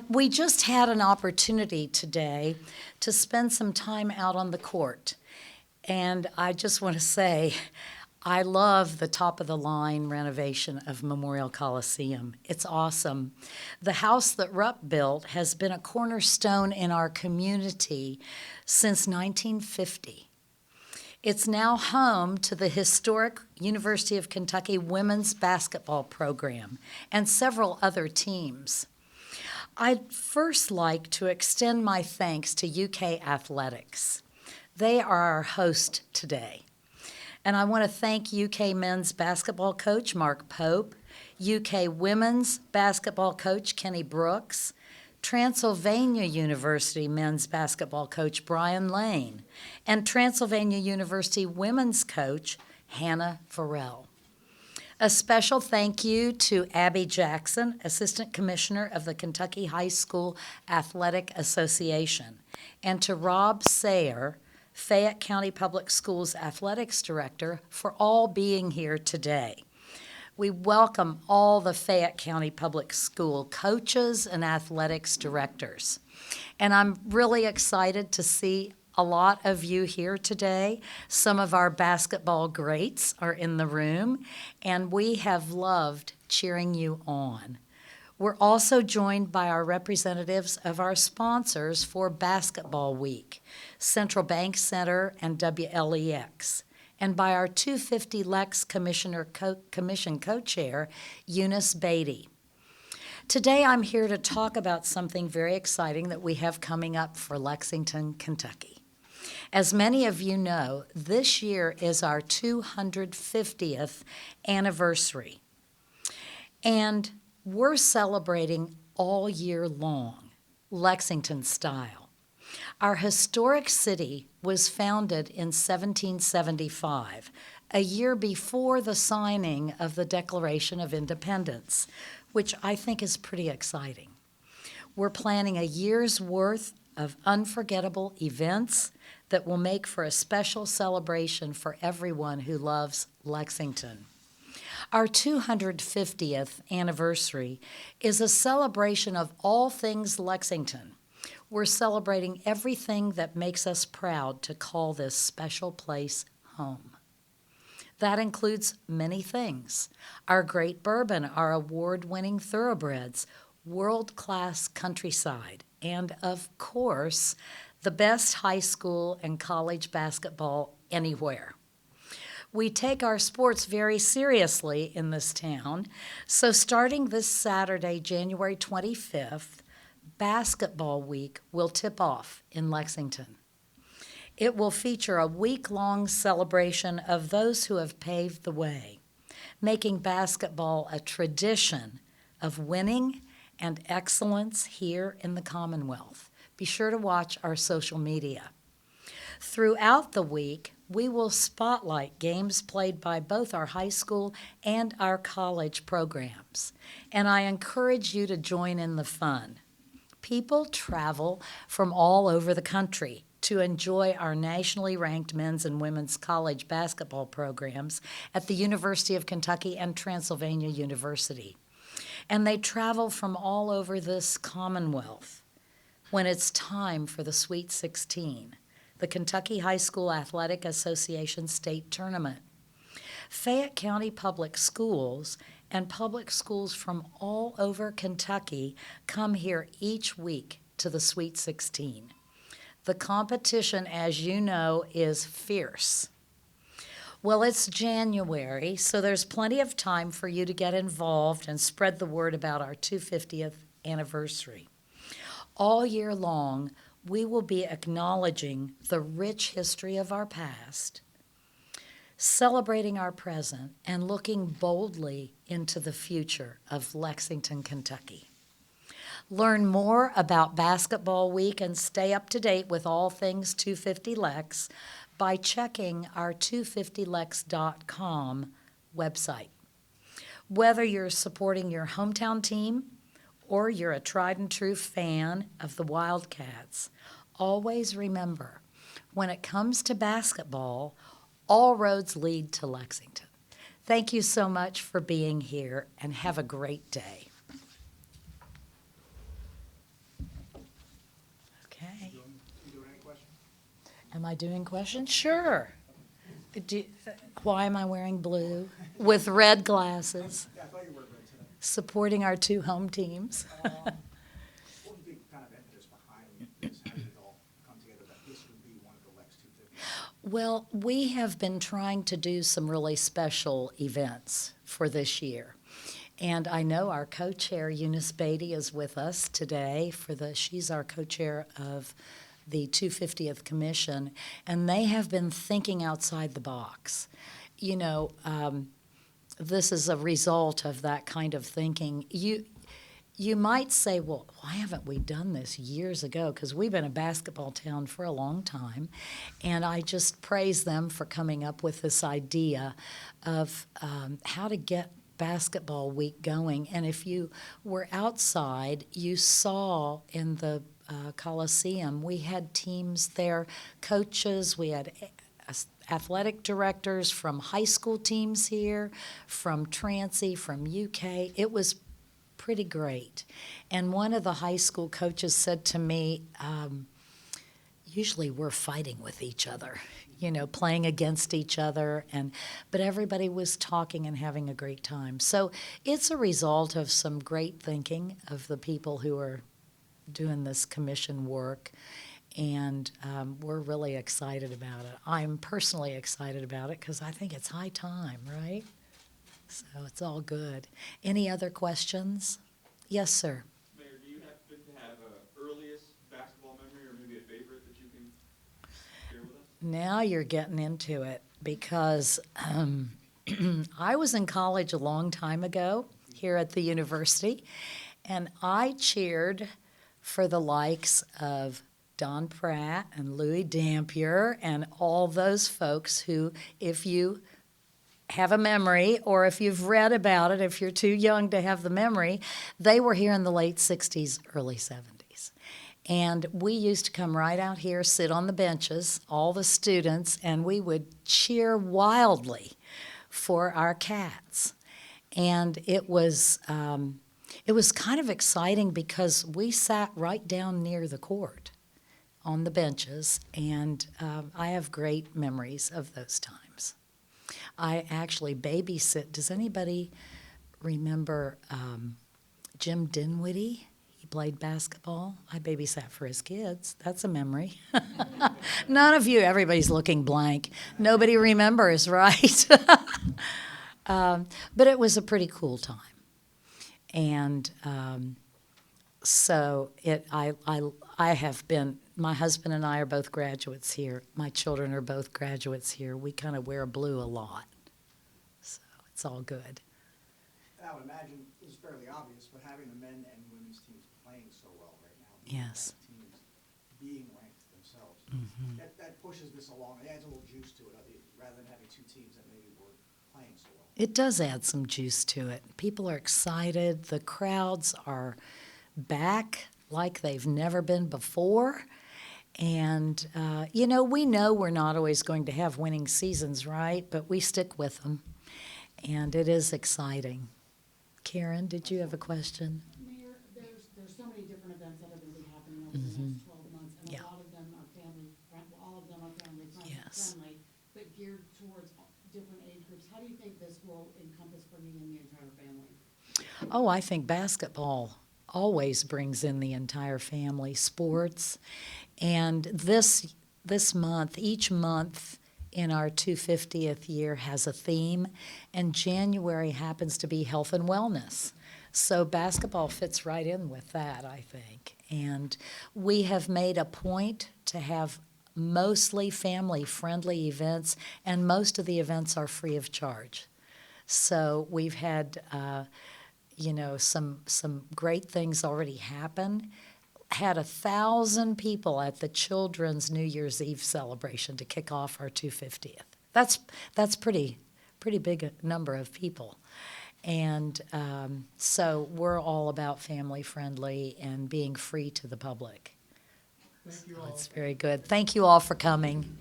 We just had an opportunity today to spend some time out on the court. And I just want to say, I love the top of the line renovation of Memorial Coliseum. It's awesome. The house that Rupp built has been a cornerstone in our community since 1950. It's now home to the historic University of Kentucky women's basketball program and several other teams. I'd first like to extend my thanks to UK Athletics. They are our host today. And I want to thank UK men's basketball coach Mark Pope, UK women's basketball coach Kenny Brooks, Transylvania University men's basketball coach Brian Lane, and Transylvania University women's coach Hannah Farrell. A special thank you to Abby Jackson, Assistant Commissioner of the Kentucky High School Athletic Association, and to Rob Sayer, Fayette County Public Schools Athletics Director, for all being here today. We welcome all the Fayette County Public School coaches and athletics directors. And I'm really excited to see a lot of you here today. Some of our basketball greats are in the room, and we have loved cheering you on. We're also joined by our representatives of our sponsors for Basketball Week, Central Bank Center and WLEX, and by our 250 Lex Commission co-chair, Eunice Beatty. Today I'm here to talk about something very exciting that we have coming up for Lexington, Kentucky. As many of you know, this year is our 250th anniversary, and we're celebrating all year long, Lexington style. Our historic city was founded in 1775, a year before the signing of the Declaration of Independence, which I think is pretty exciting. We're planning a year's worth of unforgettable events that will make for a special celebration for everyone who loves Lexington. Our 250th anniversary is a celebration of all things Lexington. We're celebrating everything that makes us proud to call this special place home. That includes many things: our great bourbon, our award-winning thoroughbreds, world-class countryside, and, of course, the best high school and college basketball anywhere. We take our sports very seriously in this town, so starting this Saturday, January 25th, Basketball Week will tip off in Lexington. It will feature a week-long celebration of those who have paved the way, making basketball a tradition of winning and excellence here in the Commonwealth. Be sure to watch our social media. Throughout the week, we will spotlight games played by both our high school and our college programs, and I encourage you to join in the fun. People travel from all over the country to enjoy our nationally ranked men's and women's college basketball programs at the University of Kentucky and Transylvania University. And they travel from all over this Commonwealth when it's time for the Sweet 16, the Kentucky High School Athletic Association State Tournament. Fayette County Public Schools and public schools from all over Kentucky come here each week to the Sweet 16. The competition, as you know, is fierce. Well, it's January, so there's plenty of time for you to get involved and spread the word about our 250th anniversary. All year long, we will be acknowledging the rich history of our past, celebrating our present, and looking boldly into the future of Lexington, Kentucky. Learn more about Basketball Week and stay up to date with all things 250 Lex by checking our 250lex.com website. Whether you're supporting your hometown team or you're a tried and true fan of the Wildcats, always remember, when it comes to basketball, all roads lead to Lexington. Thank you so much for being here, and have a great day. Am I doing questions? Sure. Why am I wearing blue with red glasses? Yeah, I thought you were good today. Supporting our two home teams. What was the kind of impetus behind this? How did it all come together that this would be one of the Lex 250? Well, we have been trying to do some really special events for this year. And I know our co-chair, Eunice Beatty, is with us today she's our co-chair of the 250th Commission, and they have been thinking outside the box. You know, this is a result of that kind of thinking. You might say, well, why haven't we done this years ago? Because we've been a basketball town for a long time. And I just praise them for coming up with this idea of how to get basketball week going. And if you were outside, you saw in the Coliseum, we had teams there, coaches, we had athletic directors from high school teams here, from Transy, from UK. It was pretty great. And one of the high school coaches said to me, usually we're fighting with each other, you know, playing against each other, but everybody was talking and having a great time. So it's a result of some great thinking of the people who are doing this commission work, and we're really excited about it. I'm personally excited about it because I think it's high time, right? So it's all good. Any other questions? Yes, sir. Mayor, do you happen to have an earliest basketball memory or maybe a favorite that you can share with us? Now you're getting into it because I was in college a long time ago here at the university, and I cheered for the likes of Don Pratt and Louis Dampier and all those folks who, if you have a memory, or if you've read about it, if you're too young to have the memory, they were here in the late 60s, early 70s. And we used to come right out here, sit on the benches, all the students, and we would cheer wildly for our Cats. And it was kind of exciting because we sat right down near the court on the benches, and I have great memories of those times. I actually babysit. Does anybody remember Jim Dinwiddie? He played basketball. I babysat for his kids. That's a memory. None of you, everybody's looking blank. Nobody remembers, right? But it was a pretty cool time. And so I have been, my husband and I are both graduates here. My children are both graduates here. We kind of wear blue a lot. So it's all good. I would imagine it's fairly obvious, but having the men and women's teams playing so well right now, Yes. teams being ranked themselves, that pushes this along. It adds a little juice to it, rather than having two teams that maybe were playing so well. It does add some juice to it. People are excited. The crowds are back like they've never been before. And, you know we're not always going to have winning seasons, right? But we stick with them. And it is exciting. Karen, did you have a question? Mayor, there's so many different events that are going to be happening over the next 12 months, and Yeah. a lot of them are all of them are family Yes. friendly, but geared towards different age groups. How do you think this will encompass bringing in the entire family? Oh, I think basketball always brings in the entire family, sports. And this month, each month in our 250th year has a theme, and January happens to be health and wellness. So basketball fits right in with that, I think. And we have made a point to have mostly family-friendly events, and most of the events are free of charge. So we've had some great things already happen. Had 1,000 people at the children's New Year's Eve celebration to kick off our 250th. That's pretty big a number of people. And so we're all about family friendly and being free to the public. Thank you So all. it's very good. Thank you all for coming.